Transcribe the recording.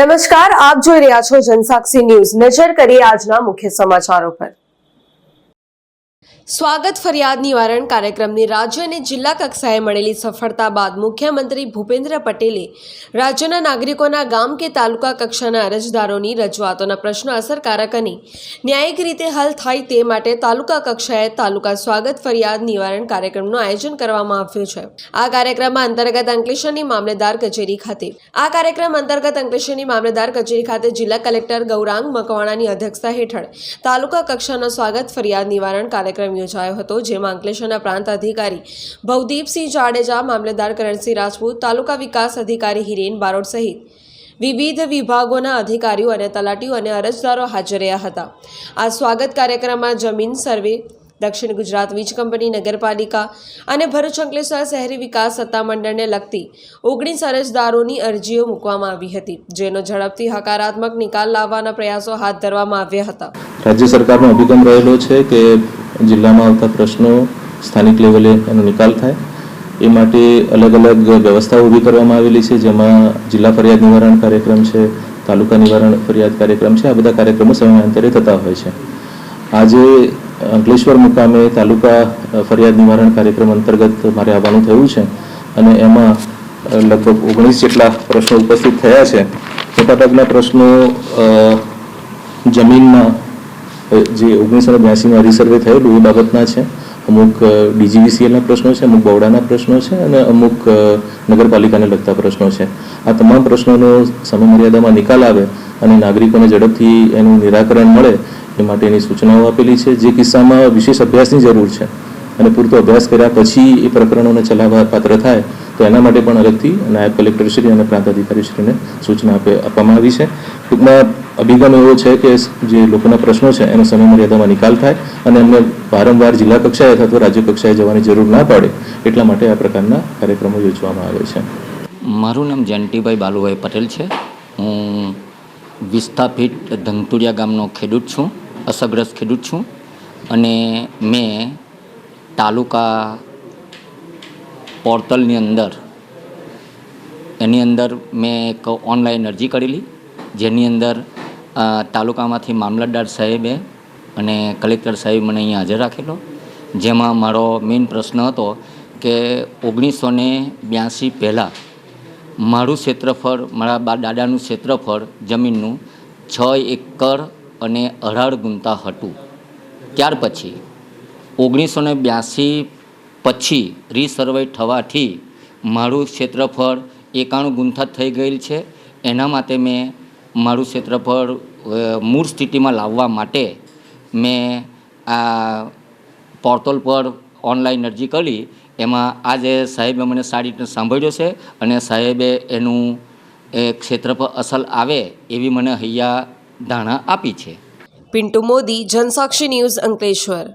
નમસ્કાર, આપ જોઈ રહ્યા છો જનસાક્ષી ન્યૂઝ। નજર કરીએ આજના મુખ્ય સમાચારો પર। સ્વાગત ફરિયાદ નિવારણ કાર્યક્રમની રાજ્ય અને જિલ્લા કક્ષાએ મળેલી સફળતા બાદ મુખ્યમંત્રી ભૂપેન્દ્ર પટેલે રાજ્યના નાગરિકોના ગામ કે તાલુકા કક્ષાના અરજદારોની રજૂઆતોના પ્રશ્નો અસરકારક અને ન્યાયિક રીતે હલ થાય તે માટે તાલુકા કક્ષાએ તાલુકા સ્વાગત ફરિયાદ નિવારણ કાર્યક્રમનું આયોજન કરવામાં આવ્યું છે। આ કાર્યક્રમ અંતર્ગત અંકલેશ્વરની મામલેદાર કચેરી ખાતે જિલ્લા કલેક્ટર ગૌરાંગ મકવાણાની અધ્યક્ષતા હેઠળ તાલુકા કક્ષાનો સ્વાગત ફરિયાદ નિવારણ કાર્યક્રમ યોજાયો હતો, જેમાં અંકલેશ્વરના પ્રાંત અધિકારી ભવદીપસિંહ જાડેજા, મામલેદાર કરણસિંહ રાજપૂત, તાલુકા વિકાસ અધિકારી હિરેન બારોટ સહિત વિવિધ વિભાગોના અધિકારીઓ અને તલાટીઓ અને અરજદારો હાજર રહ્યા હતા। આ સ્વાગત કાર્યક્રમમાં જમીન સર્વે, દક્ષિણ ગુજરાત વીજ કંપની, નગરપાલિકા અને ભરૂચ અંકલેશ્વર શહેરી વિકાસ સત્તામંડળને લગતી 19 અરજદારોની અરજીઓ મૂકવામાં આવી હતી, જેનો ઝડપથી હકારાત્મક નિકાલ લાવવાના પ્રયાસો હાથ ધરવામાં આવ્યા હતા। રાજ્ય સરકારનો અભિગમ રહેલો છે કે જિલ્લામાં આવતા પ્રશ્નો સ્થાનિક લેવલે એનો નિકાલ થાય એ માટે અલગ અલગ વ્યવસ્થાઓ ઊભી કરવામાં આવેલી છે, જેમાં જિલ્લા ફરિયાદ નિવારણ કાર્યક્રમ છે, તાલુકા નિવારણ ફરિયાદ કાર્યક્રમ છે। આ બધા કાર્યક્રમો સમયાંતરે થતા હોય છે। આજે અંકલેશ્વર મુકામે તાલુકા ફરિયાદ નિવારણ કાર્યક્રમ અંતર્ગત મારે આવવાનું થયું છે અને એમાં લગભગ 19 જેટલા પ્રશ્નો ઉપસ્થિત થયા છે। મોટાભાગના પ્રશ્નો જમીનના જે 1982માં રીસર્વે થયેલું એ બાબતના છે, અમુક ડીજીવીસીએલના પ્રશ્નો છે, અમુક બવડાના પ્રશ્નો છે અને અમુક નગરપાલિકાને લગતા પ્રશ્નો છે। આ તમામ પ્રશ્નોનો સમયમર્યાદામાં નિકાલ આવે અને નાગરિકોને ઝડપથી એનું નિરાકરણ મળે એ માટેની સૂચનાઓ આપેલી છે। જે કિસ્સામાં વિશેષ અભ્યાસની જરૂર છે અને પૂરતો અભ્યાસ કર્યા પછી એ પ્રકરણોને ચલાવવા પાત્ર થાય તો એના માટે પણ અલગથી નાયબ કલેક્ટરશ્રી અને પ્રાંત અધિકારીશ્રીને સૂચના આપવામાં આવી છે। ટૂંકમાં અભિગમ એવો છે કે જે લોકોના પ્રશ્નો છે એનો સમયમર્યાદામાં નિકાલ થાય અને એમને વારંવાર જિલ્લા કક્ષાએ અથવા તો રાજ્ય કક્ષાએ જવાની જરૂર ના પડે એટલા માટે આ પ્રકારના કાર્યક્રમો યોજવામાં આવે છે। મારું નામ જંટીભાઈ બાલુભાઈ પટેલ છે। હું વિસ્થાપિત ધંતુરિયા ગામનો ખેડૂત છું, અસરગ્રસ્ત ખેડૂત છું અને મેં તાલુકા પોર્ટલની અંદર મેં એક ઓનલાઈન અરજી કરેલી, જેની અંદર તાલુકામાંથી મામલતદાર સાહેબે અને કલેક્ટર સાહેબ મને અહીંયા હાજર રાખેલો, જેમાં મારો મેઇન પ્રશ્ન હતો કે 1982 પહેલાં મારું ક્ષેત્રફળ, મારા દાદાનું ક્ષેત્રફળ જમીનનું 6 એકર અને 18 ગુંઠા હતું। ત્યાર પછી 1982 પછી રીસર્વે થવાથી મારું ક્ષેત્રફળ 91 ગુંઠા થઈ ગયેલ છે। એના માટે મેં મારું ક્ષેત્રફળ મૂળ સ્થિતિમાં લાવવા માટે મેં આ પોર્ટલ પર ઓનલાઈન અરજી કરી। એમાં આજે સાહેબે મને સારી રીતે સાંભળ્યો છે અને સાહેબે એનું ક્ષેત્રફળ અસલ આવે એવી મને હૈયા ધારણા આપી છે। પિન્ટુ મોદી, જનસાક્ષી ન્યૂઝ, અંકલેશ્વર।